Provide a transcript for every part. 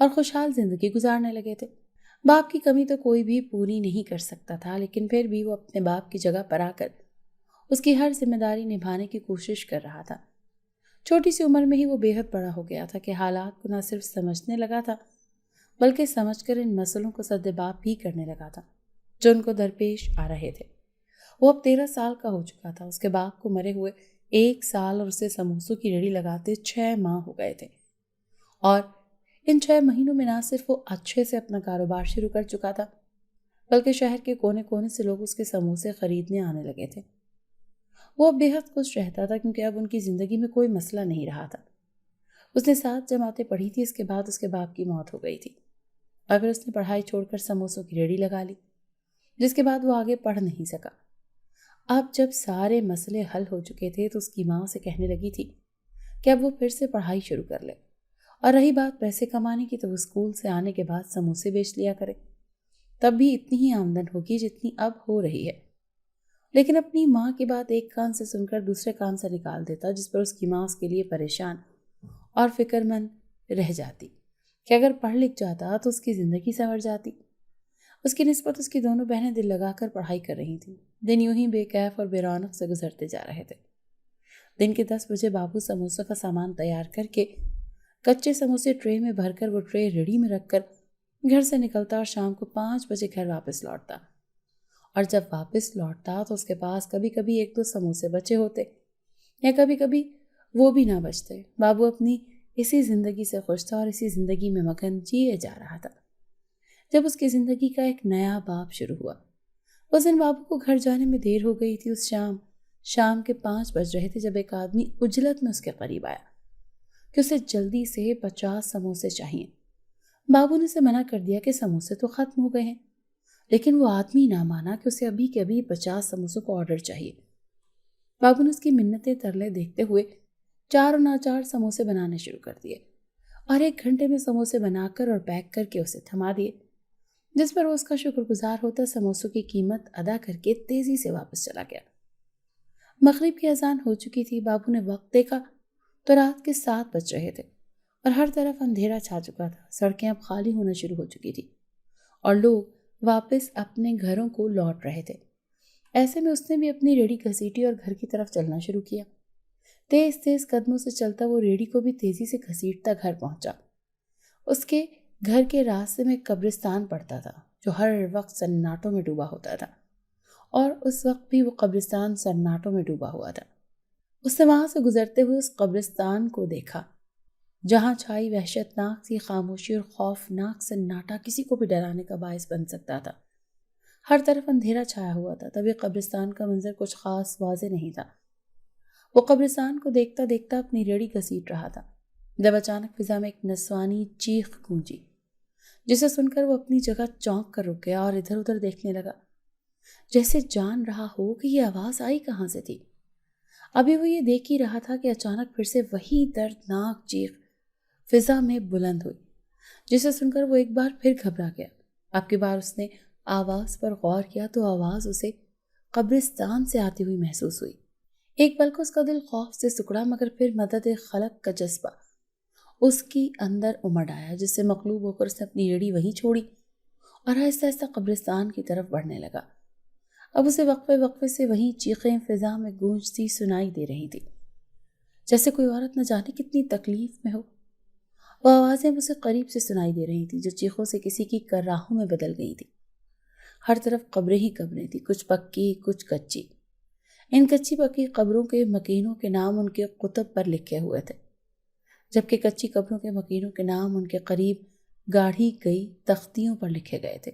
اور خوشحال زندگی گزارنے لگے تھے۔ باپ کی کمی تو کوئی بھی پوری نہیں کر سکتا تھا، لیکن پھر بھی وہ اپنے باپ کی جگہ پر آ کر اس کی ہر ذمہ داری نبھانے کی کوشش کر رہا تھا۔ چھوٹی سی عمر میں ہی وہ بے حد بڑا ہو گیا تھا کہ حالات کو نہ صرف سمجھنے لگا تھا بلکہ سمجھ کر ان مسئلوں کو سد باپ بھی کرنے لگا تھا جو ان کو درپیش آ رہے تھے۔ وہ اب 13 سال کا ہو چکا تھا۔ اس کے باپ کو مرے ہوئے 1 سال اور اسے سموسوں کی ریڑھی لگاتے 6 ماہ ہو گئے تھے، اور ان 6 مہینوں میں نہ صرف وہ اچھے سے اپنا کاروبار شروع کر چکا تھا بلکہ شہر کے کونے کونے سے لوگ اس کے سموسے خریدنے آنے لگے تھے۔ وہ اب بے حد خوش رہتا تھا کیونکہ اب ان کی زندگی میں کوئی مسئلہ نہیں رہا تھا۔ اس نے 7 جماعتیں پڑھی تھی، اس کے بعد اس کے باپ کی موت ہو گئی تھی، اور پھر اس نے پڑھائی چھوڑ کر سموسوں کی ریڑھی لگا لی، جس کے بعد وہ آگے پڑھ نہیں سکا۔ اب جب سارے مسئلے حل ہو چکے تھے تو اس کی ماں اسے کہنے لگی تھی کہ اب وہ پھر سے پڑھائی شروع کر لے، اور رہی بات پیسے کمانے کی تو وہ اسکول سے آنے کے بعد سموسے بیچ لیا کرے، تب بھی اتنی ہی آمدن ہوگی جتنی اب ہو رہی ہے۔ لیکن اپنی ماں کی بات ایک کان سے سن کر دوسرے کان سے نکال دیتا، جس پر اس کی ماں اس کے لیے پریشان اور فکر مند رہ جاتی کہ اگر پڑھ لکھ جاتا تو اس کی زندگی سنور جاتی۔ اس کی نسبت اس کی دونوں بہنیں دل لگا کر پڑھائی کر رہی تھیں۔ دن یوں ہی بے کیف اور بے رونق سے گزرتے جا رہے تھے۔ دن کے 10 بجے بابو سموسوں کا سامان تیار کر کے کچے سموسے ٹرے میں بھر کر وہ ٹرے ریڑھی میں رکھ کر گھر سے نکلتا اور شام کو 5 بجے گھر واپس لوٹتا، اور جب واپس لوٹتا تو اس کے پاس کبھی کبھی 1-2 سموسے بچے ہوتے یا کبھی کبھی وہ بھی نہ بچتے۔ بابو اپنی اسی زندگی سے خوش تھا اور اسی زندگی میں مگن جیے جا رہا تھا جب اس کی زندگی کا ایک نیا باب شروع ہوا۔ اس دن بابو کو گھر جانے میں دیر ہو گئی تھی۔ اس شام کے 5 بج رہے تھے جب ایک آدمی عجلت میں اس کے قریب آیا کہ اسے جلدی سے 50 سموسے چاہیے۔ بابو نے اسے منع کر دیا کہ سموسے تو ختم ہو گئے ہیں، لیکن وہ آدمی نہ مانا کہ اسے ابھی کے ابھی 50 سموسوں کو آرڈر چاہیے۔ بابو نے اس کی منتیں ترلے دیکھتے ہوئے 4 اور ناچار سموسے بنانے شروع کر دیے، اور 1 گھنٹے میں سموسے بنا کر اور پیک کر کے اسے تھما دیے، جس پر وہ اس کا شکر گزار ہوتا سموسوں کی قیمت ادا کر کے تیزی سے واپس چلا گیا۔ مغرب کی اذان ہو چکی تھی۔ بابو نے وقت دیکھا تو رات کے 7 بج رہے تھے اور ہر طرف اندھیرا چھا چکا تھا۔ سڑکیں اب خالی ہونا شروع ہو چکی تھی اور لوگ واپس اپنے گھروں کو لوٹ رہے تھے۔ ایسے میں اس نے بھی اپنی ریڑھی گھسیٹی اور گھر کی طرف چلنا شروع کیا۔ تیز تیز قدموں سے چلتا وہ ریڑھی کو بھی تیزی سے گھسیٹتا گھر پہنچا۔ اس کے گھر کے راستے میں ایک قبرستان پڑتا تھا جو ہر وقت سناٹوں میں ڈوبا ہوتا تھا، اور اس وقت بھی وہ قبرستان سناٹوں میں ڈوبا ہوا تھا۔ اس نے وہاں سے گزرتے ہوئے اس قبرستان کو دیکھا جہاں چھائی وحشت ناک سی خاموشی اور خوفناک سناٹا کسی کو بھی ڈرانے کا باعث بن سکتا تھا۔ ہر طرف اندھیرا چھایا ہوا تھا، تب یہ قبرستان کا منظر کچھ خاص واضح نہیں تھا۔ وہ قبرستان کو دیکھتا دیکھتا اپنی ریڑھی گھسیٹ رہا تھا جب اچانک فضا میں ایک نسوانی چیخ گونجی، جسے سن کر وہ اپنی جگہ چونک کر رک گیا اور ادھر ادھر دیکھنے لگا، جیسے جان رہا ہو کہ یہ آواز آئی کہاں سے تھی۔ ابھی وہ یہ دیکھ ہی رہا تھا کہ اچانک پھر سے وہی دردناک چیخ فضا میں بلند ہوئی، جسے سن کر وہ ایک بار پھر گھبرا گیا۔ اب کی بار اس نے آواز پر غور کیا تو آواز اسے قبرستان سے آتی ہوئی محسوس ہوئی۔ ایک پل کو اس کا دل خوف سے سکڑا، مگر پھر مدد خلق کا جذبہ اس کی اندر امڑ آیا، جس سے مغلوب ہو کر اس نے اپنی ریڑھی وہیں چھوڑی اور آہستہ آہستہ قبرستان کی طرف بڑھنے لگا۔ اب اسے وقفے وقفے سے وہیں چیخیں فضا میں گونجتی سنائی دے رہی تھی، جیسے کوئی عورت نہ جانے کتنی تکلیف میں ہو۔ وہ آوازیں اسے قریب سے سنائی دے رہی تھی جو چیخوں سے کسی کی کراہوں میں بدل گئی تھی۔ ہر طرف قبریں ہی قبریں تھیں، کچھ پکی کچھ کچی۔ ان کچی پکی قبروں کے مکینوں کے نام ان کے کتب پر لکھے ہوئے تھے، جبکہ کچی قبروں کے مکینوں کے نام ان کے قریب گاڑھی گئی تختیوں پر لکھے گئے تھے،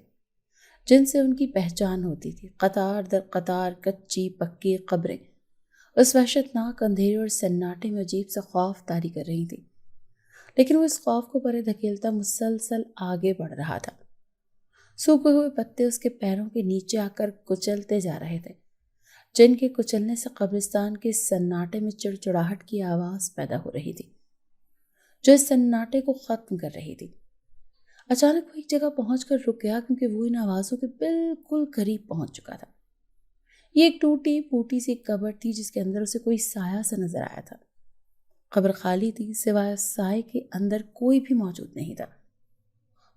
جن سے ان کی پہچان ہوتی تھی۔ قطار در قطار کچی پکی قبریں اس وحشتناک اندھیرے اور سناٹے میں عجیب سا خوف طاری کر رہی تھی، لیکن وہ اس خوف کو پرے دھکیلتا مسلسل آگے بڑھ رہا تھا۔ سوکھے ہوئے پتے اس کے پیروں کے نیچے آ کر کچلتے جا رہے تھے، جن کے کچلنے سے قبرستان کے سناٹے میں چڑچڑاہٹ کی آواز پیدا ہو رہی تھی جو اس سناٹے کو ختم کر رہی تھی۔ اچانک وہ ایک جگہ پہنچ کر رک گیا کیونکہ وہ ان آوازوں کے بالکل قریب پہنچ چکا تھا۔ یہ ایک ٹوٹی پھوٹی سی قبر تھی جس کے اندر اسے کوئی سایہ سا نظر آیا تھا۔ قبر خالی تھی، سوائے سائے کے اندر کوئی بھی موجود نہیں تھا۔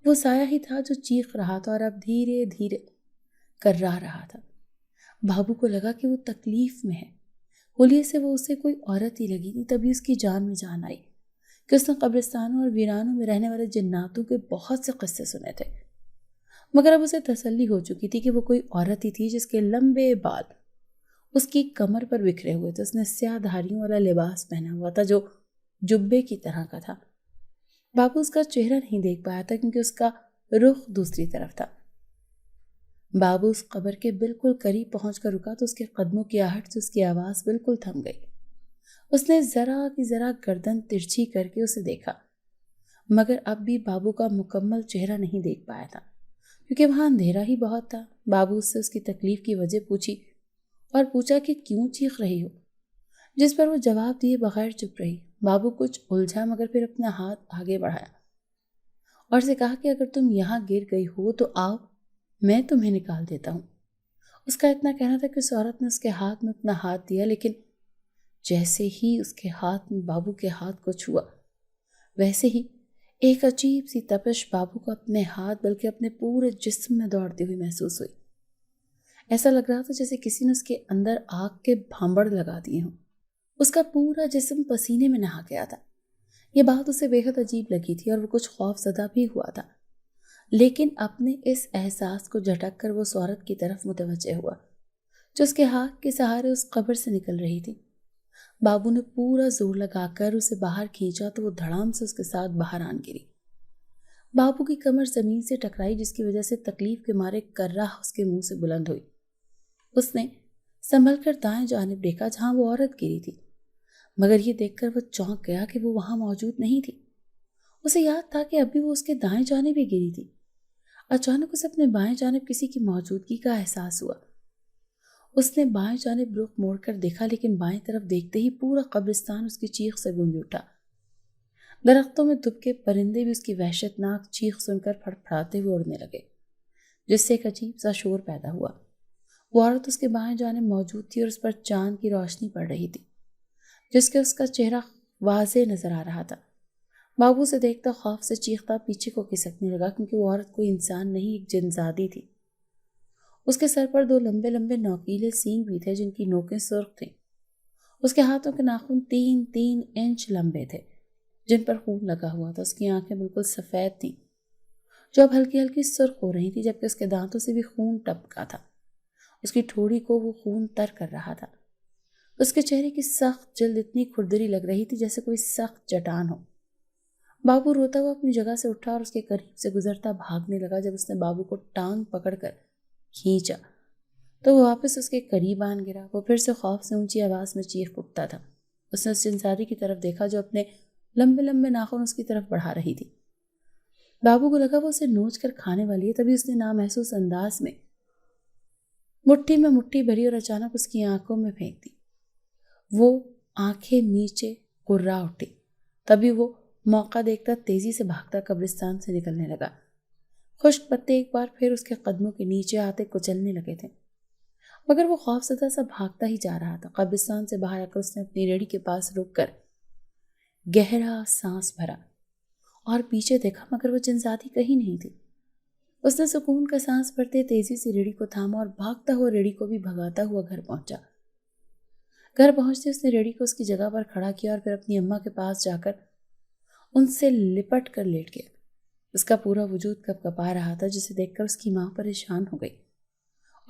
وہ سایہ ہی تھا جو چیخ رہا تھا اور اب دھیرے دھیرے کرا رہا تھا۔ بابو کو لگا کہ وہ تکلیف میں ہے۔ ہولیے سے وہ اسے کوئی عورت ہی لگی تھی، تبھی اس کی جان میں جان آئی کہ اس نے قبرستانوں اور ویرانوں میں رہنے والے جناتوں کے بہت سے قصے سنے تھے، مگر اب اسے تسلی ہو چکی تھی کہ وہ کوئی عورت ہی تھی جس کے لمبے بال اس کی کمر پر بکھرے ہوئے تھے۔ اس نے سیاہ دھاریوں والا لباس پہنا ہوا تھا جو جبے کی طرح کا تھا۔ بابو اس کا چہرہ نہیں دیکھ پایا تھا کیونکہ اس کا رخ دوسری طرف تھا۔ بابو اس قبر کے بالکل قریب پہنچ کر رکا تو اس کے قدموں کی آہٹ سے اس کی آواز بالکل تھم گئی۔ اس نے ذرا کی ذرا گردن ترچھی کر کے اسے دیکھا، مگر اب بھی بابو کا مکمل چہرہ نہیں دیکھ پایا تھا کیونکہ وہاں اندھیرا ہی بہت تھا۔ بابو اس سے اس کی تکلیف کی وجہ پوچھی اور پوچھا کہ کیوں چیخ رہی ہو، جس پر وہ جواب دیے بغیر چپ رہی۔ بابو کچھ الجھا مگر پھر اپنا ہاتھ آگے بڑھایا اور اسے کہا کہ اگر تم یہاں گر گئی ہو تو آؤ، میں تمہیں نکال دیتا ہوں۔ اس کا اتنا کہنا تھا کہ اس عورت نے اس کے ہاتھ میں اپنا ہاتھ دیا، لیکن جیسے ہی اس کے ہاتھ میں بابو کے ہاتھ کو چھوا، ویسے ہی ایک عجیب سی تپش بابو کو اپنے ہاتھ بلکہ اپنے پورے جسم میں دوڑتی ہوئی محسوس ہوئی۔ ایسا لگ رہا تھا جیسے کسی نے اس کے اندر آگ کے بھانبڑ لگا دیے ہوں۔ اس کا پورا جسم پسینے میں نہا گیا تھا۔ یہ بات اسے بے حد عجیب لگی تھی اور وہ کچھ خوف زدہ بھی ہوا تھا، لیکن اپنے اس احساس کو جھٹک کر وہ اس عورت کی طرف متوجہ ہوا جو اس کے ہاتھ کے سہارے اس قبر سے نکل رہی تھی۔ بابو نے پورا زور لگا کر اسے باہر کھینچا تو وہ دھڑام سے اس کے ساتھ باہر آن گری۔ بابو کی کمر زمین سے ٹکرائی جس کی وجہ سے تکلیف کے مارے کرا اس کے منہ سے بلند ہوئی۔ اس نے سنبھل کر دائیں جانب دیکھا جہاں وہ عورت گری تھی، مگر یہ دیکھ کر وہ چونک گیا کہ وہ وہاں موجود نہیں تھی۔ اسے یاد تھا کہ ابھی وہ اس کے دائیں جانب ہی گری تھی۔ اچانک اسے اپنے بائیں جانب کسی کی موجودگی کا احساس ہوا۔ اس نے بائیں جانب رخ موڑ کر دیکھا، لیکن بائیں طرف دیکھتے ہی پورا قبرستان اس کی چیخ سے گونج اٹھا۔ درختوں میں دبکے پرندے بھی اس کی وحشتناک چیخ سن کر پھڑپھڑاتے ہوئے اڑنے لگے، جس سے ایک عجیب سا شور پیدا ہوا۔ وہ عورت اس کے بائیں جانب موجود تھی اور اس پر چاند کی روشنی پڑ رہی تھی جس کے اس کا چہرہ واضح نظر آ رہا تھا۔ بابو سے دیکھتا خوف سے چیختا پیچھے کو کھسکنے لگا کیونکہ وہ عورت کوئی انسان نہیں، ایک جنزادی تھی۔ اس کے سر پر دو لمبے لمبے نوکیلے سینگ بھی تھے جن کی نوکیں سرخ تھیں۔ اس کے ہاتھوں کے ناخن 3-3 انچ لمبے تھے جن پر خون لگا ہوا تھا۔ اس کی آنکھیں بالکل سفید تھیں جو اب ہلکی ہلکی سرخ ہو رہی تھی، جبکہ اس کے دانتوں سے بھی خون ٹپکا تھا۔ اس کی ٹھوڑی کو وہ خون تر کر رہا تھا۔ اس کے چہرے کی سخت جلد اتنی کھردری لگ رہی تھی جیسے کوئی سخت چٹان ہو۔ بابو روتا ہوا اپنی جگہ سے اٹھا اور اس کے قریب سے گزرتا بھاگنے لگا۔ جب اس نے بابو کو ٹانگ پکڑ کر کھینچا تو وہ واپس اس کے قریب آن گرا۔ وہ پھر سے خوف سے اونچی آواز میں چیخ اٹھتا تھا۔ اس نے اس جنزادی کی طرف دیکھا جو اپنے لمبے لمبے ناخن اس کی طرف بڑھا رہی تھی۔ بابو کو لگا وہ اسے نوچ کر کھانے والی ہے، تبھی اس نے نامحسوس انداز میں مٹھی میں مٹھی بھری اور اچانک اس کی آنکھوں میں پھینک دی۔ وہ آنکھیں نیچے کرا اٹھی، تبھی وہ موقع دیکھتا تیزی سے بھاگتا قبرستان سے نکلنے لگا۔ خشک پتے ایک بار پھر اس کے قدموں کے نیچے آتے کچلنے لگے تھے، مگر وہ خوف زدہ سا بھاگتا ہی جا رہا تھا۔ قبرستان سے باہر آ کر اس نے اپنی ریڑھی کے پاس رک کر گہرا سانس بھرا اور پیچھے دیکھا، مگر وہ جنزادی کہیں نہیں تھی۔ اس نے سکون کا سانس بھرتے تیزی سے ریڑھی کو تھاما اور بھاگتا ہوا ریڑھی کو بھی بھگاتا ہوا گھر پہنچا۔ گھر پہنچتے اس نے ریڑھی کو اس کی جگہ پر کھڑا کیا اور پھر اپنی اماں کے پاس جا کر ان سے لپٹ کر لیٹ گیا۔ اس کا پورا وجود کپ کپا رہا تھا، جسے دیکھ کر اس کی ماں پریشان ہو گئی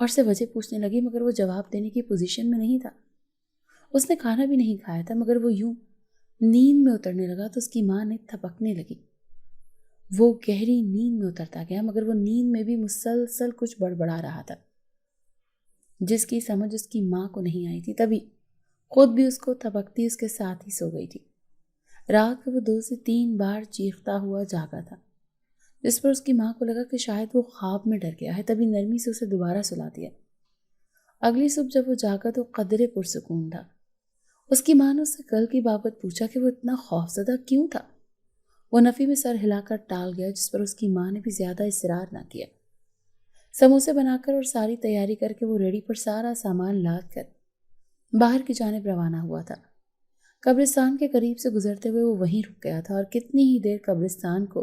اور سے وجہ پوچھنے لگی، مگر وہ جواب دینے کی پوزیشن میں نہیں تھا۔ اس نے کھانا بھی نہیں کھایا تھا، مگر وہ یوں نیند میں اترنے لگا تو اس کی ماں نے تھپکنے لگی۔ وہ گہری نیند میں اترتا گیا، مگر وہ نیند میں بھی مسلسل کچھ بڑبڑا رہا تھا جس کی سمجھ اس کی ماں کو نہیں آئی تھی۔ تبھی خود بھی اس کو تھپکتی اس کے ساتھ ہی سو گئی تھی۔ رات کو وہ 2 سے 3 بار چیختا ہوا جاگا تھا، جس پر اس کی ماں کو لگا کہ شاید وہ خواب میں ڈر گیا ہے، تبھی نرمی سے اسے دوبارہ سلا دیا۔ اگلی صبح جب وہ جاگا تو قدرے پرسکون تھا۔ اس کی ماں نے اس سے کل کی بابت پوچھا کہ وہ اتنا خوفزدہ کیوں تھا۔ وہ نفی میں سر ہلا کر ٹال گیا، جس پر اس کی ماں نے بھی زیادہ اصرار نہ کیا۔ سموسے بنا کر اور ساری تیاری کر کے وہ ریڑھی پر سارا سامان لاد کر باہر کی جانب روانہ ہوا تھا۔ قبرستان کے قریب سے گزرتے ہوئے وہ وہیں رک گیا تھا اور کتنی ہی دیر قبرستان کو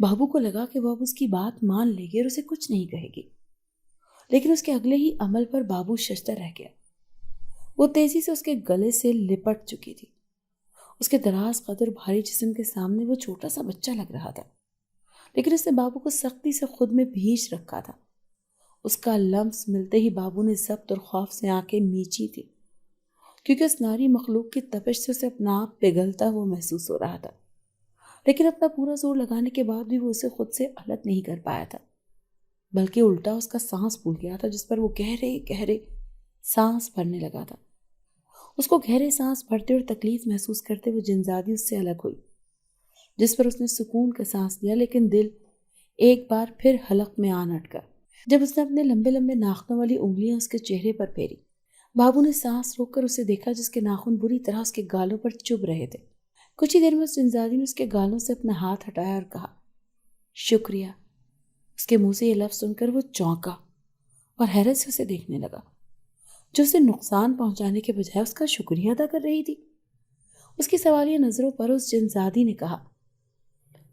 بابو کو لگا کہ وہ اب اس کی بات مان لے گی اور اسے کچھ نہیں کہے گی، لیکن اس کے اگلے ہی عمل پر بابو ششدر رہ گیا۔ وہ تیزی سے اس کے گلے سے لپٹ چکی تھی۔ اس کے دراز قد اور بھاری جسم کے سامنے وہ چھوٹا سا بچہ لگ رہا تھا، لیکن اس نے بابو کو سختی سے خود میں بھینچ رکھا تھا۔ اس کا لمس ملتے ہی بابو نے ضبط اور خوف سے آنکھیں میچی تھی، کیونکہ اس ناری مخلوق کی تپش سے اسے اپنا آپ پگھلتا ہوا محسوس ہو رہا تھا، لیکن اپنا پورا زور لگانے کے بعد بھی وہ اسے خود سے الگ نہیں کر پایا تھا، بلکہ الٹا اس کا سانس پھول گیا تھا، جس پر وہ گہرے گہرے سانس بھرنے لگا تھا۔ اس کو گہرے سانس بھرتے اور تکلیف محسوس کرتے وہ جنزادی اس سے الگ ہوئی، جس پر اس نے سکون کا سانس لیا، لیکن دل ایک بار پھر حلق میں آن اٹکا جب اس نے اپنے لمبے لمبے ناخنوں والی انگلیاں اس کے چہرے پر پھیری۔ بابو نے سانس روک کر اسے دیکھا، جس کے ناخن بری طرح اس کے گالوں پر چبھ رہے تھے۔ کچھ ہی دیر میں اس جنزادی نے اس کے گالوں سے اپنا ہاتھ ہٹایا اور کہا، شکریہ۔ اس کے منہ سے یہ لفظ سن کر وہ چونکا اور حیرت سے اسے دیکھنے لگا، جو اسے نقصان پہنچانے کے بجائے اس کا شکریہ ادا کر رہی تھی۔ اس کی سوالیہ نظروں پر اس جنزادی نے کہا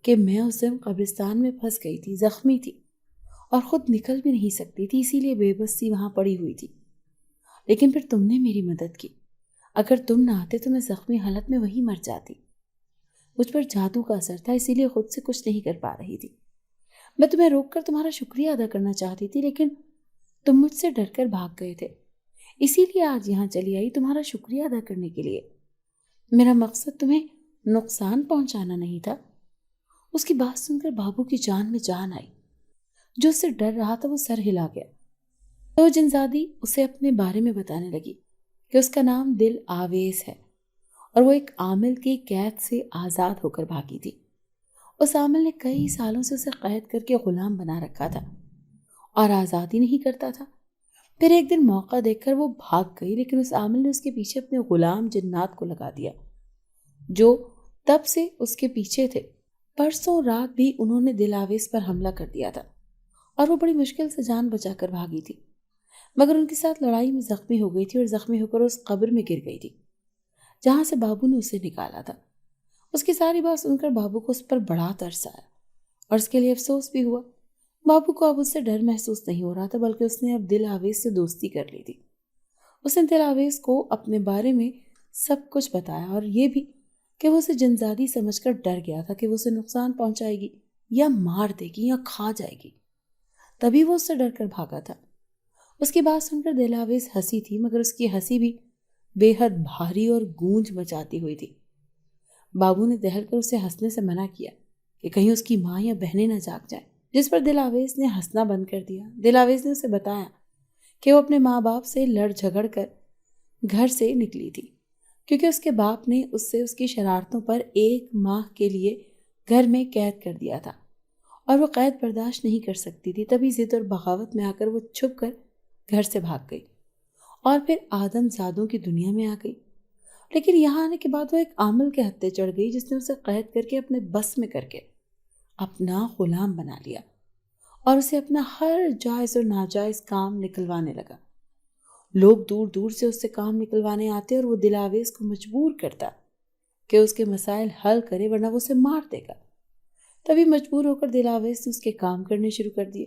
کہ میں اس دن قبرستان میں پھنس گئی تھی، زخمی تھی اور خود نکل بھی نہیں سکتی تھی، اسی لیے بے بس سی وہاں پڑی ہوئی تھی، لیکن پھر تم نے میری مدد کی۔ اگر تم نہ آتے تو میں زخمی حالت میں وہیں مر جاتی۔ مجھ پر جادو کا اثر تھا، اسی لیے خود سے کچھ نہیں کر پا رہی تھی۔ میں تمہیں روک کر تمہارا شکریہ ادا کرنا چاہتی تھی، لیکن تم مجھ سے ڈر کر بھاگ گئے تھے، اسی لیے آج یہاں چلی آئی تمہارا شکریہ ادا کرنے کے لیے۔ میرا مقصد تمہیں نقصان پہنچانا نہیں تھا۔ اس کی بات سن کر بابو کی جان میں جان آئی، جو اس سے ڈر رہا تھا وہ سر ہلا گیا۔ تو جنزادی اسے اپنے بارے میں بتانے لگی کہ اس کا نام دل آویز ہے اور وہ ایک عامل کی قید سے آزاد ہو کر بھاگی تھی۔ اس عامل نے کئی سالوں سے اسے قید کر کے غلام بنا رکھا تھا اور آزاد ہی نہیں کرتا تھا۔ پھر ایک دن موقع دیکھ کر وہ بھاگ گئی، لیکن اس عامل نے اس کے پیچھے اپنے غلام جنات کو لگا دیا، جو تب سے اس کے پیچھے تھے۔ پرسوں رات بھی انہوں نے دل آویز پر حملہ کر دیا تھا اور وہ بڑی مشکل سے جان بچا کر بھاگی تھی، مگر ان کے ساتھ لڑائی میں زخمی ہو گئی تھی اور زخمی ہو کر اس قبر میں گر گئی تھی جہاں سے بابو نے اسے نکالا تھا۔ اس کی ساری بات سن کر بابو کو اس پر بڑا ترس آیا اور اس کے لیے افسوس بھی ہوا۔ بابو کو اب اس سے ڈر محسوس نہیں ہو رہا تھا، بلکہ اس نے اب دل آویز سے دوستی کر لی تھی۔ اس نے دل آویز کو اپنے بارے میں سب کچھ بتایا اور یہ بھی کہ وہ اسے جنزادی سمجھ کر ڈر گیا تھا کہ وہ اسے نقصان پہنچائے گی یا مار دے گی یا کھا جائے گی، تبھی وہ اس سے ڈر کر بھاگا تھا۔ اس کی بات سن کر دل آویز ہنسی تھی، مگر اس کی ہنسی بھی بے حد بھاری اور گونج مچاتی ہوئی تھی۔ بابو نے دہل کر اسے ہنسنے سے منع کیا کہ کہیں اس کی ماں یا بہنیں نہ جاگ جائیں، جس پر دل آویز نے ہنسنا بند کر دیا۔ دل آویز نے اسے بتایا کہ وہ اپنے ماں باپ سے لڑ جھگڑ کر گھر سے نکلی تھی، کیونکہ اس کے باپ نے اس سے اس کی شرارتوں پر 1 ماہ کے لیے گھر میں قید کر دیا تھا اور وہ قید برداشت نہیں کر سکتی تھی۔ تبھی ضد اور بغاوت میں آ کر وہ چھپ کر گھر سے بھاگ گئی اور پھر آدم زادوں کی دنیا میں آ گئی، لیکن یہاں آنے کے بعد وہ ایک عامل کے ہتھے چڑھ گئی، جس نے اسے قید کر کے اپنے بس میں کر کے اپنا غلام بنا لیا اور اسے اپنا ہر جائز اور ناجائز کام نکلوانے لگا۔ لوگ دور دور سے اس سے کام نکلوانے آتے اور وہ دل آویز کو مجبور کرتا کہ اس کے مسائل حل کرے، ورنہ وہ اسے مار دے گا۔ تبھی مجبور ہو کر دل آویز نے اس کے کام کرنے شروع کر دیے۔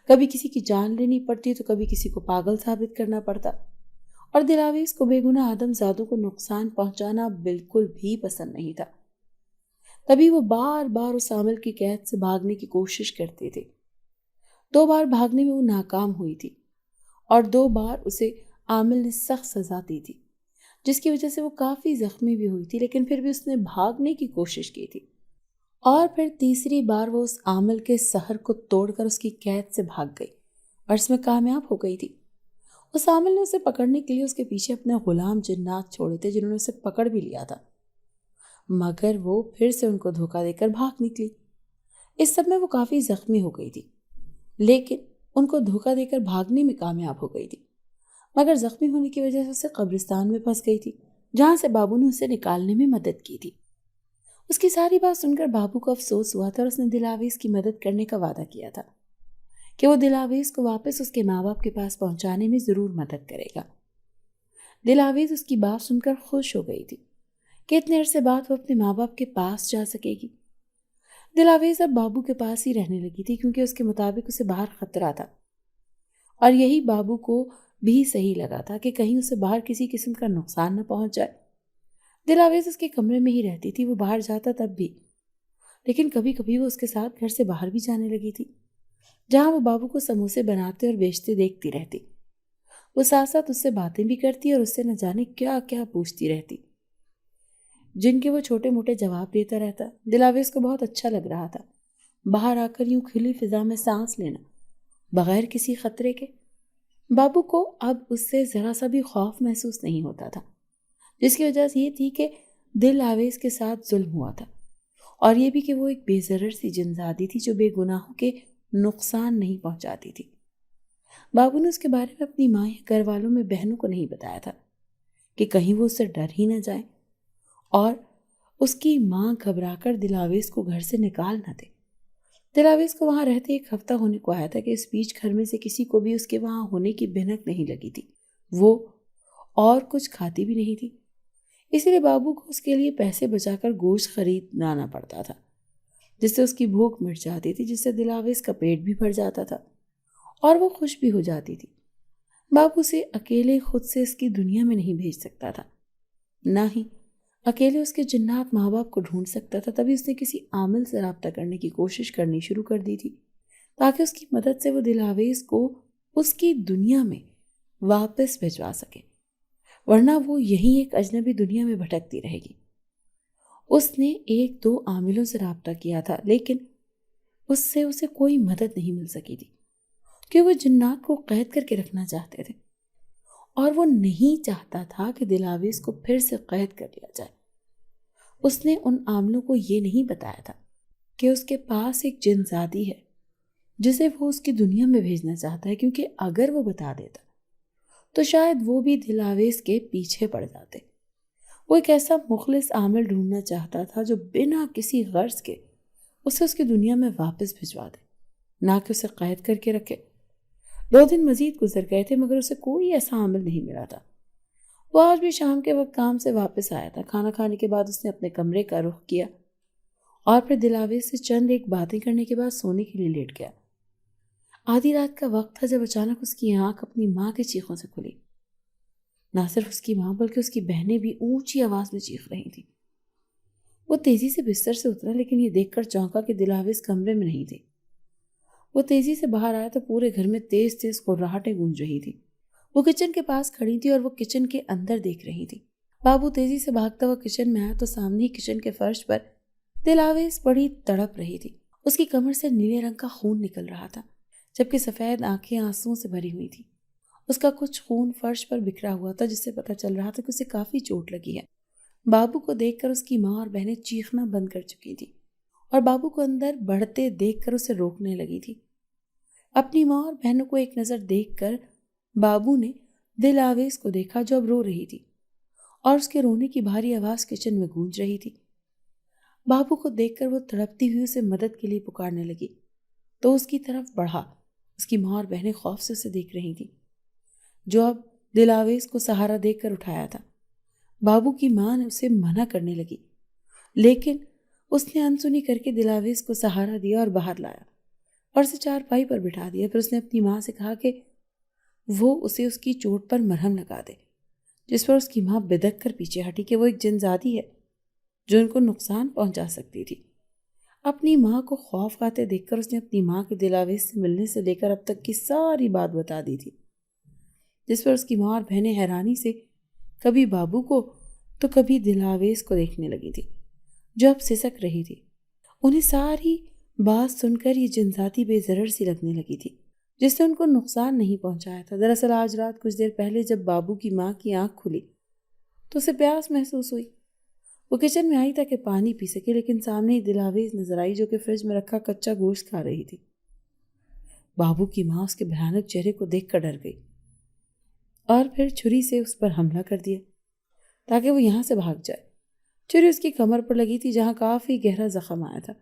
کبھی کسی کی جان لینی پڑتی تو کبھی کسی کو پاگل ثابت کرنا پڑتا، اور دل آویز کو بے گناہ آدم زادوں کو نقصان پہنچانا بالکل بھی پسند نہیں تھا۔ تبھی وہ بار بار اس عامل کی قید سے بھاگنے کی کوشش کرتے تھے۔ 2 بار بھاگنے میں وہ ناکام ہوئی تھی اور 2 بار اسے عامل نے سخت سزا دی تھی، جس کی وجہ سے وہ کافی زخمی بھی ہوئی تھی، لیکن پھر بھی اس نے بھاگنے کی کوشش کی تھی۔ اور پھر تیسری بار وہ اس عامل کے سحر کو توڑ کر اس کی قید سے بھاگ گئی اور اس میں کامیاب ہو گئی تھی۔ اس عامل نے اسے پکڑنے کے لیے اس کے پیچھے اپنے غلام جنات چھوڑے تھے، جنہوں نے اسے پکڑ بھی لیا تھا، مگر وہ پھر سے ان کو دھوکہ دے کر بھاگ نکلی۔ اس سب میں وہ کافی زخمی ہو گئی تھی، لیکن ان کو دھوکہ دے کر بھاگنے میں کامیاب ہو گئی تھی، مگر زخمی ہونے کی وجہ سے اسے قبرستان میں پھنس گئی تھی، جہاں سے بابو نے اسے نکالنے میں مدد کی تھی۔ اس کی ساری بات سن کر بابو کو افسوس ہوا تھا اور اس نے دل آویز کی مدد کرنے کا وعدہ کیا تھا کہ وہ دل آویز کو واپس اس کے ماں باپ کے پاس پہنچانے میں ضرور مدد کرے گا۔ دل آویز اس کی بات سن کر خوش ہو گئی تھی کہ اتنے عرصے بعد وہ اپنے ماں باپ کے پاس جا سکے گی۔ دلاویز اب بابو کے پاس ہی رہنے لگی تھی کیونکہ اس کے مطابق اسے باہر خطرہ تھا، اور یہی بابو کو بھی صحیح لگا تھا کہ کہیں اسے باہر کسی قسم کا نقصان نہ پہنچ جائے۔ دلاویز اس کے کمرے میں ہی رہتی تھی، وہ باہر جاتا تب بھی، لیکن کبھی کبھی وہ اس کے ساتھ گھر سے باہر بھی جانے لگی تھی، جہاں وہ بابو کو سموسے بناتے اور بیچتے دیکھتی رہتی۔ وہ ساتھ ساتھ اس سے باتیں بھی کرتی اور اس سے نہ جانے کیا کیا پوچھتی رہتی، جن کے وہ چھوٹے موٹے جواب دیتا رہتا۔ دلاویز کو بہت اچھا لگ رہا تھا باہر آ کر یوں کھلی فضا میں سانس لینا بغیر کسی خطرے کے۔ بابو کو اب اس سے ذرا سا بھی خوف محسوس نہیں ہوتا تھا، جس کی وجہ یہ تھی کہ دلاویز کے ساتھ ظلم ہوا تھا، اور یہ بھی کہ وہ ایک بے ضرر سی جنزادی تھی جو بے گناہوں کے نقصان نہیں پہنچاتی تھی۔ بابو نے اس کے بارے میں اپنی ماں یا گھر والوں میں بہنوں کو نہیں بتایا تھا کہ کہیں وہ اس سے ڈر ہی نہ جائیں اور اس کی ماں گھبرا کر دلاویز کو گھر سے نکال نہ دے۔ دلاویز کو وہاں رہتے ایک ہفتہ ہونے کو آیا تھا کہ اس بیچ گھر میں سے کسی کو بھی اس کے وہاں ہونے کی بھنک نہیں لگی تھی۔ وہ اور کچھ کھاتی بھی نہیں تھی، اسی لیے بابو کو اس کے لیے پیسے بچا کر گوشت خریدنا پڑتا تھا، جس سے اس کی بھوک مٹ جاتی تھی، جس سے دلاویز کا پیٹ بھی بھر جاتا تھا اور وہ خوش بھی ہو جاتی تھی۔ بابو سے اکیلے خود سے اس کی دنیا میں نہیں بھیج سکتا تھا، نہ ہی اکیلے اس کے جنات ماں باپ کو ڈھونڈ سکتا تھا۔ تبھی اس نے کسی عامل سے رابطہ کرنے کی کوشش کرنی شروع کر دی تھی تاکہ اس کی مدد سے وہ دلاویز کو اس کی دنیا میں واپس بھجوا سکے، ورنہ وہ یہیں ایک اجنبی دنیا میں بھٹکتی رہے گی۔ اس نے ایک دو عاملوں سے رابطہ کیا تھا، لیکن اس سے اسے کوئی مدد نہیں مل سکی تھی کہ وہ جنات کو قید کر کے رکھنا چاہتے تھے، اور وہ نہیں چاہتا تھا کہ دلاویز کو پھر سے قید کر لیا جائے۔ اس نے ان عاملوں کو یہ نہیں بتایا تھا کہ اس کے پاس ایک جنزادی ہے جسے وہ اس کی دنیا میں بھیجنا چاہتا ہے، کیونکہ اگر وہ بتا دیتا تو شاید وہ بھی دلاویز کے پیچھے پڑ جاتے۔ وہ ایک ایسا مخلص عامل ڈھونڈنا چاہتا تھا جو بنا کسی غرض کے اسے اس کی دنیا میں واپس بھجوا دے، نہ کہ اسے قید کر کے رکھے۔ 2 دن مزید گزر گئے تھے مگر اسے کوئی ایسا عامل نہیں ملا تھا۔ وہ آج بھی شام کے وقت کام سے واپس آیا تھا۔ کھانا کھانے کے بعد اس نے اپنے کمرے کا رخ کیا اور پھر دلاویز سے چند ایک باتیں کرنے کے بعد سونے کے لیے لیٹ گیا۔ آدھی رات کا وقت تھا جب اچانک اس کی آنکھ اپنی ماں کے چیخوں سے کھلی۔ نہ صرف اس کی ماں بلکہ اس کی بہنیں بھی اونچی آواز میں چیخ رہی تھیں۔ وہ تیزی سے بستر سے اترا، لیکن یہ دیکھ کر چونکا کہ دلاویز کمرے میں نہیں تھی۔ وہ تیزی سے باہر آیا تو پورے گھر میں تیز تیز قرراہٹیں گونج رہی تھی۔ وہ کچن کے پاس کھڑی تھی اور وہ کچن کے اندر دیکھ رہی تھی۔ بابو تیزی سے بھاگتا ہوا کچن میں آیا تو سامنے ہی کچن کے فرش پر دلاویز بڑی تڑپ رہی تھی۔ اس کی کمر سے نیلے رنگ کا خون نکل رہا تھا، جبکہ سفید آنکھیں آنسوؤں سے بھری ہوئی تھی۔ اس کا کچھ خون فرش پر بکھرا ہوا تھا، جس سے پتہ چل رہا تھا کہ اسے کافی چوٹ لگی ہے۔ بابو کو دیکھ کر اس کی ماں اور بہنیں چیخنا بند کر چکی تھی اور بابو کو اندر بڑھتے دیکھ کر اسے روکنے لگی تھی۔ اپنی ماں اور بہنوں کو ایک نظر دیکھ کر بابو نے دلاویز کو دیکھا جو اب رو رہی تھی، اور اس کے رونے کی بھاری آواز کچن میں گونج رہی تھی۔ بابو کو دیکھ کر وہ تڑپتی ہوئی اسے مدد کے لیے پکارنے لگی تو اس کی طرف بڑھا۔ اس کی ماں اور بہنیں خوف سے اسے دیکھ رہی تھیں، جو اب دلاویز کو سہارا دے کر اٹھایا تھا۔ بابو کی ماں نے اسے منع کرنے لگی، لیکن اس نے انسنی کر کے دلاویز کو سہارا دیا اور باہر لایا اور اسے چارپائی پر بٹھا دیا۔ پھر اس نے اپنی ماں سے کہا کہ وہ اسے اس کی چوٹ پر مرہم لگا دے، جس پر اس کی ماں بدک کر پیچھے ہٹی کہ وہ ایک جنزادی ہے جو ان کو نقصان پہنچا سکتی تھی۔ اپنی ماں کو خوف کھاتے دیکھ کر اس نے اپنی ماں کے دلاویز سے ملنے سے لے کر اب تک کی ساری بات بتا دی تھی، جس پر اس کی ماں اور بہنیں حیرانی سے کبھی بابو کو تو کبھی دلاویز کو دیکھنے لگی تھی، جو اب سسک رہی تھی۔ انہیں ساری بات سن کر یہ جنزادی بے ضرر سی لگنے لگی تھی، جس نے ان کو نقصان نہیں پہنچایا تھا۔ دراصل آج رات کچھ دیر پہلے جب بابو کی ماں کی آنکھ کھلی تو اسے پیاس محسوس ہوئی۔ وہ کچن میں آئی تاکہ پانی پی سکے، لیکن سامنے ہی دلاویز نظر آئی جو کہ فریج میں رکھا کچا گوشت کھا رہی تھی۔ بابو کی ماں اس کے بھیانک چہرے کو دیکھ کر ڈر گئی اور پھر چھری سے اس پر حملہ کر دیا تاکہ وہ یہاں سے بھاگ جائے۔ چھری اس کی کمر پر لگی تھی جہاں کافی گہرا زخم آیا تھا۔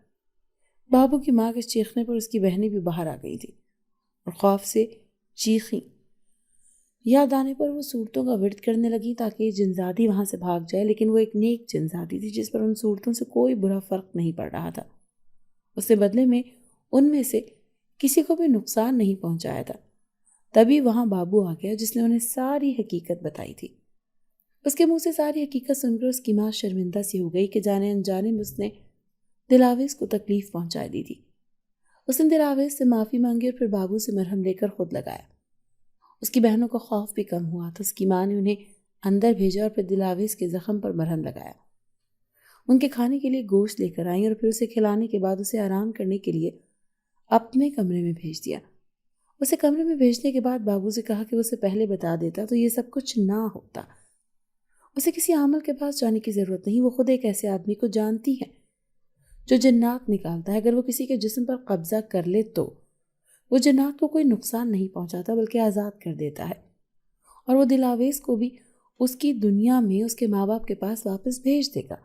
بابو کی ماں کے چیخنے پر اس کی بہنیں بھی باہر آ گئی تھی اور خوف سے چیخیں۔ یاد آنے پر وہ صورتوں کا ورد کرنے لگی تاکہ یہ جنزادی وہاں سے بھاگ جائے، لیکن وہ ایک نیک جنزادی تھی جس پر ان صورتوں سے کوئی برا فرق نہیں پڑ رہا تھا۔ اس نے بدلے میں ان میں سے کسی کو بھی نقصان نہیں پہنچایا تھا۔ تبھی وہاں بابو آ گیا جس نے انہیں ساری حقیقت بتائی تھی۔ اس کے منہ سے ساری حقیقت سن کر اس کی ماں شرمندہ سی ہو گئی کہ جانے انجانے میں اس نے دلاویز کو تکلیف پہنچا دی تھی۔ اس نے دلاویز سے معافی مانگی اور پھر بابو سے مرہم لے کر خود لگایا۔ اس کی بہنوں کا خوف بھی کم ہوا تو اس کی ماں نے انہیں اندر بھیجا اور پھر دلاویز کے زخم پر مرہم لگایا۔ ان کے کھانے کے لیے گوشت لے کر آئیں اور پھر اسے کھلانے کے بعد اسے آرام کرنے کے لیے اپنے کمرے میں بھیج دیا۔ اسے کمرے میں بھیجنے کے بعد بابو سے کہا کہ اسے پہلے بتا دیتا تو یہ سب کچھ نہ ہوتا۔ اسے کسی عامل کے پاس جانے کی ضرورت نہیں، وہ خود ایک ایسے آدمی کو جانتی ہے جو جنات نکالتا ہے۔ اگر وہ کسی کے جسم پر قبضہ کر لے تو وہ جنات کو کوئی نقصان نہیں پہنچاتا بلکہ آزاد کر دیتا ہے، اور وہ دلاویز کو بھی اس کی دنیا میں اس کے ماں باپ کے پاس واپس بھیج دے گا،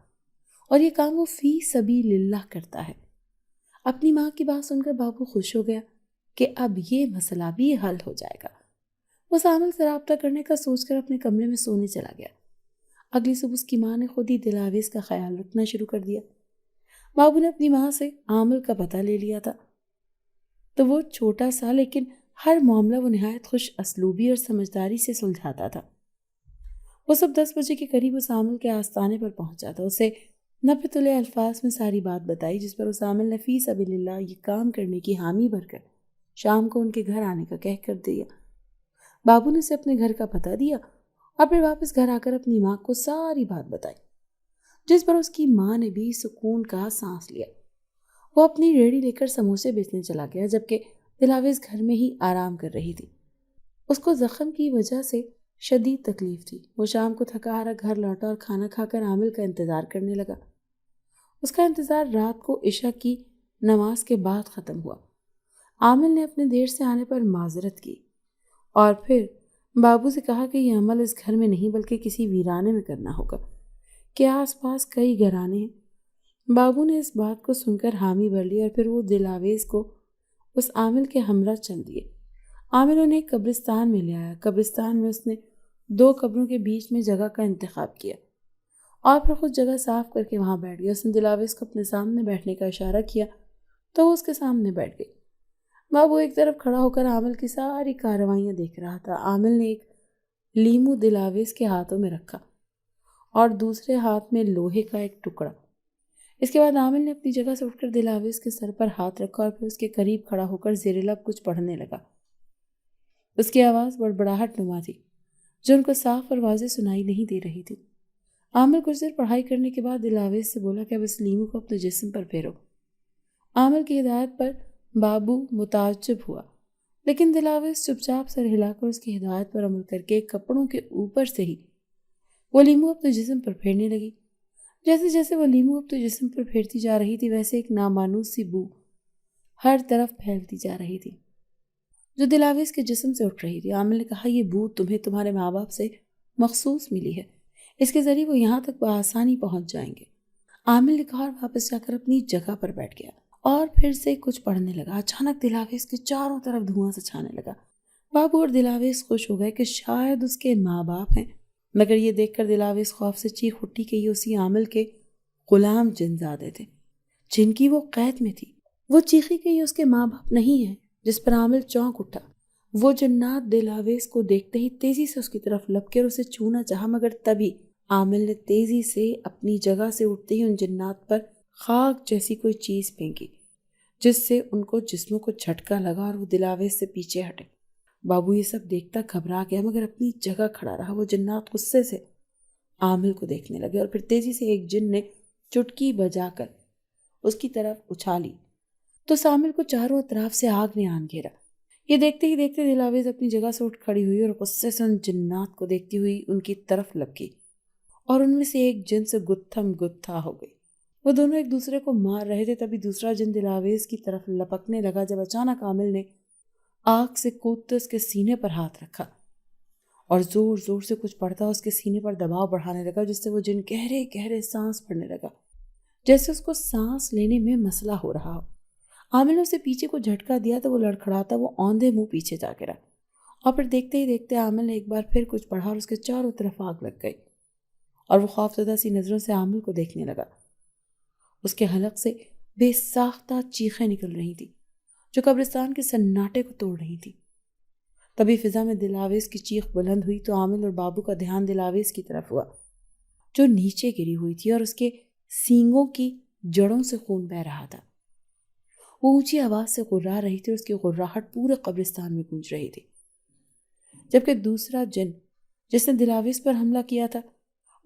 اور یہ کام وہ فی سبیل اللہ کرتا ہے۔ اپنی ماں کی بات سن کر بابو خوش ہو گیا کہ اب یہ مسئلہ بھی حل ہو جائے گا۔ وہ اس عامل سے رابطہ کرنے کا سوچ کر اپنے کمرے میں سونے چلا گیا۔ اگلی صبح اس کی ماں نے خود ہی دلاویز کا خیال رکھنا شروع کر دیا۔ بابو نے اپنی ماں سے عامل کا پتہ لے لیا تھا، تو وہ چھوٹا سا لیکن ہر معاملہ وہ نہایت خوش اسلوبی اور سمجھداری سے سلجھاتا تھا۔ وہ صبح 10 بجے کے قریب اس عامل کے آستانے پر پہنچا تھا۔ اسے 90 تلے الفاظ میں ساری بات بتائی، جس پر اس عامل نے فی سبیل اللہ یہ کام کرنے کی حامی بھر کر شام کو ان کے گھر آنے کا کہہ کر دیا۔ بابو نے اسے اپنے گھر کا پتہ دیا اور پھر واپس گھر آ کر اپنی ماں کو ساری بات بتائی، جس پر اس کی ماں نے بھی سکون کا سانس لیا۔ وہ اپنی ریڑھی لے کر سموسے بیچنے چلا گیا، جبکہ دلاویز گھر میں ہی آرام کر رہی تھی۔ اس کو زخم کی وجہ سے شدید تکلیف تھی۔ وہ شام کو تھکا ہارا گھر لوٹا اور کھانا کھا کر عامل کا انتظار کرنے لگا۔ اس کا انتظار رات کو عشاء کی نماز کے بعد ختم ہوا۔ عامل نے اپنے دیر سے آنے پر معذرت کی اور پھر بابو سے کہا کہ یہ عمل اس گھر میں نہیں بلکہ کسی ویرانے میں کرنا ہوگا کہ آس پاس کئی گھرانے ہیں۔ بابو نے اس بات کو سن کر حامی بھر لی اور پھر وہ دلاویز کو اس عامل کے ہمراہ چل دیے۔ عامل انہیں ایک قبرستان میں لے آیا۔ قبرستان میں اس نے 2 قبروں کے بیچ میں جگہ کا انتخاب کیا اور پھر خود جگہ صاف کر کے وہاں بیٹھ گیا۔ اس نے دلاویز کو اپنے سامنے بیٹھنے کا اشارہ کیا تو وہ اس کے سامنے بیٹھ گئی۔ بابو ایک طرف کھڑا ہو کر عامل کی ساری کارروائیاں دیکھ رہا تھا۔ عامل نے ایک لیمو دلاویز کے ہاتھوں میں رکھا اور دوسرے ہاتھ میں لوہے کا ایک ٹکڑا۔ اس کے بعد عامل نے اپنی جگہ سے اٹھ کر دلاویز کے سر پر ہاتھ رکھا اور پھر اس کے قریب کھڑا ہو کر زیر لب کچھ پڑھنے لگا۔ اس کی آواز بڑبڑاہٹ نما تھی جو ان کو صاف اور واضح سنائی نہیں دے رہی تھی۔ عامل کچھ دیر پڑھائی کرنے کے بعد دلاویز سے بولا کہ اب اس لیمو کو اپنے جسم پر پھیرو۔ عامل کی ہدایت پر بابو متعجب ہوا، لیکن دلاویز چپ چاپ سر ہلا کر اس کی ہدایت پر عمل کر کے کپڑوں کے اوپر سے ہی وہ لیمو اپنے جسم پر پھیرنے لگی۔ جیسے جیسے وہ لیمو اپنے جسم پر پھیرتی جا رہی تھی ویسے ایک نامانوس سی بو ہر طرف پھیلتی جا رہی تھی جو دلاویز کے جسم سے اٹھ رہی تھی۔ عامل نے کہا یہ بو تمہیں تمہارے ماں باپ سے مخصوص ملی ہے، اس کے ذریعے وہ یہاں تک بآسانی پہنچ جائیں گے۔ عامل نے کہا اور واپس جا کر اپنی جگہ پر بیٹھ گیا اور پھر سے کچھ پڑھنے لگا۔ اچانک دلاویز کے چاروں طرف دھواں سے چھانے لگا۔ بابو اور دلاویز خوش ہو گئے کہ شاید اس کے ماں باپ ہیں، مگر یہ دیکھ کر دلاویز خوف سے چیخ اٹھی کہ یہ اسی عامل کے غلام جنزادے تھے جن کی وہ قید میں تھی۔ وہ چیخی کہ یہ اس کے ماں باپ نہیں ہیں، جس پر عامل چونک اٹھا۔ وہ جنات دلاویز کو دیکھتے ہی تیزی سے اس کی طرف لپکے اور اسے چھونا چاہا، مگر تبھی عامل نے تیزی سے اپنی جگہ سے اٹھتے ہی ان جنات پر خاک جیسی کوئی چیز پھینکی، جس سے ان کو جسموں کو جھٹکا لگا اور وہ دلاویز سے پیچھے ہٹے۔ بابو یہ سب دیکھتا گھبرا گیا مگر اپنی جگہ کھڑا رہا۔ وہ جنات غصے سے عامل کو دیکھنے لگے اور پھر تیزی سے ایک جن نے چٹکی بجا کر اس کی طرف اچھالی تو اس عامل کو چاروں اطراف سے آگ نے آن گھیرا۔ یہ دیکھتے ہی دیکھتے دلاویز اپنی جگہ سے اٹھ کھڑی ہوئی اور غصے سے ان جنات کو دیکھتی ہوئی ان کی طرف لپکی اور ان میں سے ایک جن سے گتھم گتھا ہو گئی۔ وہ دونوں ایک دوسرے کو مار رہے تھے، تبھی دوسرا جن دلاویز کی طرف لپکنے لگا جب اچانک عامل نے آگ سے کودتے اس کے سینے پر ہاتھ رکھا اور زور زور سے کچھ پڑھتا اس کے سینے پر دباؤ بڑھانے لگا، جس سے وہ جن گہرے گہرے سانس پڑنے لگا، جیسے اس کو سانس لینے میں مسئلہ ہو رہا ہو۔ عامل نے اسے پیچھے کو جھٹکا دیا تو وہ لڑکھڑاتا وہ اوندھے منہ پیچھے جا گرا اور پھر دیکھتے ہی دیکھتے عامل نے ایک بار پھر کچھ پڑھا اور اس کے چاروں طرف آگ لگ گئی اور وہ خوفزدہ سی نظروں سے عامل کو دیکھنے لگا۔ اس کے حلق سے بے ساختہ چیخیں نکل رہی تھی جو قبرستان کے سناٹے کو توڑ رہی تھی۔ تبھی فضا میں دلاویز کی چیخ بلند ہوئی تو عامل اور بابو کا دھیان دلاویز کی طرف ہوا جو نیچے گری ہوئی تھی اور اس کے سینگوں کی جڑوں سے خون بہہ رہا تھا۔ وہ اونچی آواز سے غرا رہی تھی اور اس کی غراہٹ پورے قبرستان میں گونج رہی تھی، جبکہ دوسرا جن جس نے دلاویز پر حملہ کیا تھا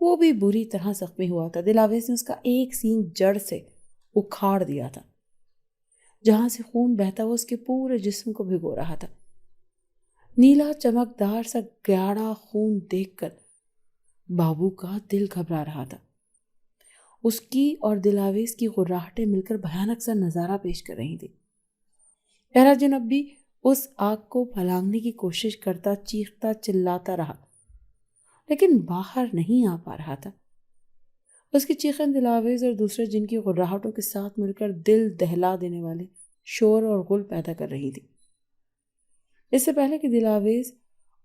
وہ بھی بری طرح زخمی ہوا تھا۔ دلاویز نے اس کا ایک سینگ جڑ سے اکھاڑ دیا تھا، جہاں سے خون بہتا وہ اس کے پورے جسم کو بھگو رہا تھا۔ نیلا چمکدار سا گاڑھا خون دیکھ کر بابو کا دل گھبرا رہا تھا۔ اس کی اور دلاویز کی غراہٹیں مل کر بھیانک سا نظارہ پیش کر رہی تھی۔ پہلا جن اب بھی اس آگ کو پھلانگنے کی کوشش کرتا چیختا چلاتا رہا لیکن باہر نہیں آ پا رہا تھا۔ اس کی چیخیں دلاویز اور دوسرے جن کی غراہٹوں کے ساتھ مل کر دل دہلا دینے والے شور اور غل پیدا کر رہی تھی۔ اس سے پہلے کہ دلاویز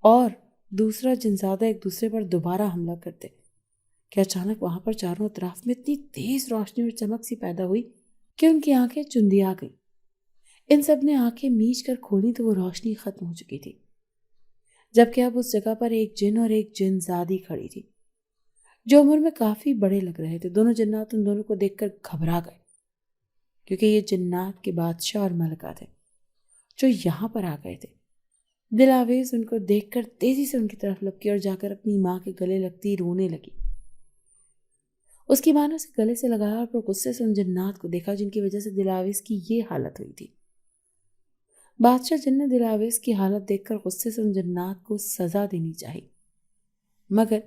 اور دوسرا جنزادہ ایک دوسرے پر دوبارہ حملہ کرتے کہ اچانک وہاں پر چاروں اطراف میں اتنی تیز روشنی اور چمک سی پیدا ہوئی کہ ان کی آنکھیں چندیا گئیں۔ ان سب نے آنکھیں میچ کر کھولی تو وہ روشنی ختم ہو چکی تھی، جبکہ اب اس جگہ پر ایک جن اور ایک جنزادی کھڑی تھی جو عمر میں کافی بڑے لگ رہے تھے۔ دونوں جنات ان دونوں کو دیکھ کر گھبرا گئے کیونکہ یہ جنات کے بادشاہ اور ملکہ تھے جو یہاں پر آ گئے تھے۔ دلاویز ان کو دیکھ کر تیزی سے ان کی طرف لپکی اور جا کر اپنی ماں کے گلے لگتی رونے لگی۔ اس کی ماں نے اسے گلے سے لگایا اور پھر غصے سے ان جنات کو دیکھا جن کی وجہ سے دلاویز کی یہ حالت ہوئی تھی۔ بادشاہ جن نے دلاویز کی حالت دیکھ کر غصے سے ان جنات کو سزا دینی چاہی، مگر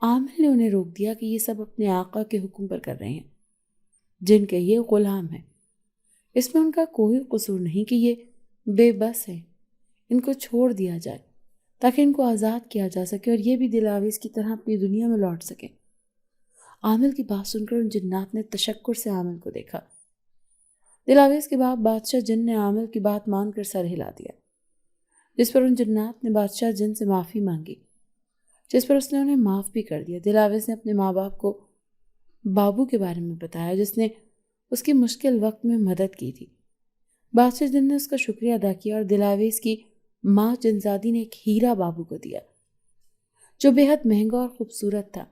عامل نے انہیں روک دیا کہ یہ سب اپنے آقا کے حکم پر کر رہے ہیں جن کے یہ غلام ہیں۔ اس میں ان کا کوئی قصور نہیں کہ یہ بے بس ہیں، ان کو چھوڑ دیا جائے تاکہ ان کو آزاد کیا جا سکے اور یہ بھی دلاویز کی طرح اپنی دنیا میں لوٹ سکے۔ عامل کی بات سن کر ان جنات نے تشکر سے عامل کو دیکھا۔ دلاویز کے بعد بادشاہ جن نے عامل کی بات مان کر سر ہلا دیا، جس پر ان جنات نے بادشاہ جن سے معافی مانگی، جس پر اس نے انہیں معاف بھی کر دیا۔ دلاویز نے اپنے ماں باپ کو بابو کے بارے میں بتایا جس نے اس کی مشکل وقت میں مدد کی تھی۔ بادشاہ جن نے اس کا شکریہ ادا کیا اور دلاویز کی ماں جنزادی نے ایک ہیرا بابو کو دیا جو بے حد مہنگا اور خوبصورت تھا،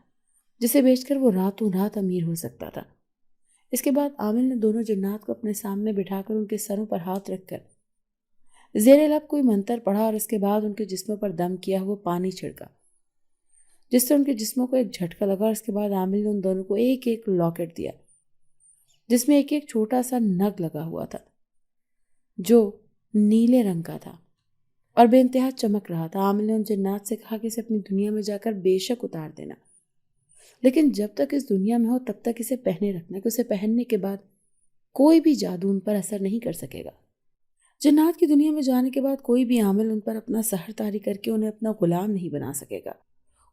جسے بیچ کر وہ راتوں رات امیر ہو سکتا تھا۔ اس کے بعد عامل نے دونوں جنات کو اپنے سامنے بٹھا کر ان کے سروں پر ہاتھ رکھ کر زیر لب کوئی منتر پڑھا اور اس کے بعد ان کے جسموں پر دم کیا ہوا پانی چھڑکا جس سے ان کے جسموں کو ایک جھٹکا لگا، اور اس کے بعد عامل نے ان دونوں کو ایک ایک لاکٹ دیا جس میں ایک ایک چھوٹا سا نگ لگا ہوا تھا جو نیلے رنگ کا تھا اور بے انتہا چمک رہا تھا۔ عامل نے ان جنات سے کہا کہ اسے اپنی دنیا میں جا کر بے شک اتار دینا، لیکن جب تک اس دنیا میں ہو تب تک اسے پہنے رکھنا کہ اسے پہننے کے بعد کوئی بھی جادو ان پر اثر نہیں کر سکے گا۔ جنات کی دنیا میں جانے کے بعد کوئی بھی عامل ان پر اپنا سحر طاری کر کے انہیں اپنا غلام نہیں بنا سکے گا۔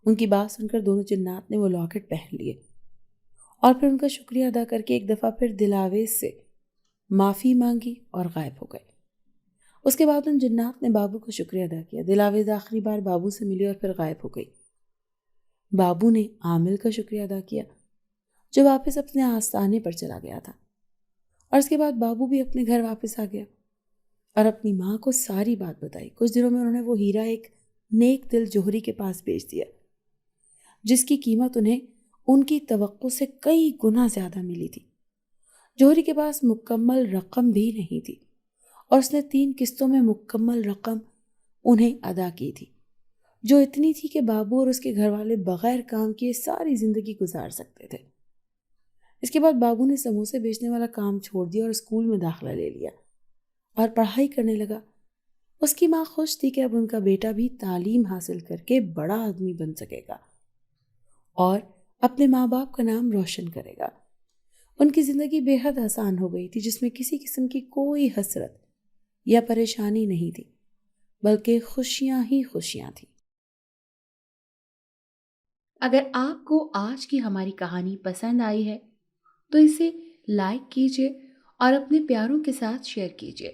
ان کی بات سن کر دونوں جنات نے وہ لاکٹ پہن لیے اور پھر ان کا شکریہ ادا کر کے ایک دفعہ پھر دلاویز سے معافی مانگی اور غائب ہو گئے۔ اس کے بعد ان جنات نے بابو کا شکریہ ادا کیا۔ دلاویز آخری بار بابو سے ملی اور پھر غائب ہو گئی۔ بابو نے عامل کا شکریہ ادا کیا جو واپس اپنے آستانے پر چلا گیا تھا، اور اس کے بعد بابو بھی اپنے گھر واپس آ گیا اور اپنی ماں کو ساری بات بتائی۔ کچھ دنوں میں انہوں نے وہ ہیرا ایک نیک دل جوہری کے پاس بیچ دیا جس کی قیمت انہیں ان کی توقع سے کئی گنا زیادہ ملی تھی۔ جوہری کے پاس مکمل رقم بھی نہیں تھی اور اس نے 3 قسطوں میں مکمل رقم انہیں ادا کی تھی جو اتنی تھی کہ بابو اور اس کے گھر والے بغیر کام کیے ساری زندگی گزار سکتے تھے۔ اس کے بعد بابو نے سموسے بیچنے والا کام چھوڑ دیا اور اسکول میں داخلہ لے لیا اور پڑھائی کرنے لگا۔ اس کی ماں خوش تھی کہ اب ان کا بیٹا بھی تعلیم حاصل کر کے بڑا آدمی بن سکے گا اور اپنے ماں باپ کا نام روشن کرے گا۔ ان کی زندگی بے حد آسان ہو گئی تھی جس میں کسی قسم کی کوئی حسرت یا پریشانی نہیں تھی بلکہ خوشیاں ہی خوشیاں تھیں۔ اگر آپ کو آج کی ہماری کہانی پسند آئی ہے تو اسے لائک کیجیے اور اپنے پیاروں کے ساتھ شیئر کیجیے۔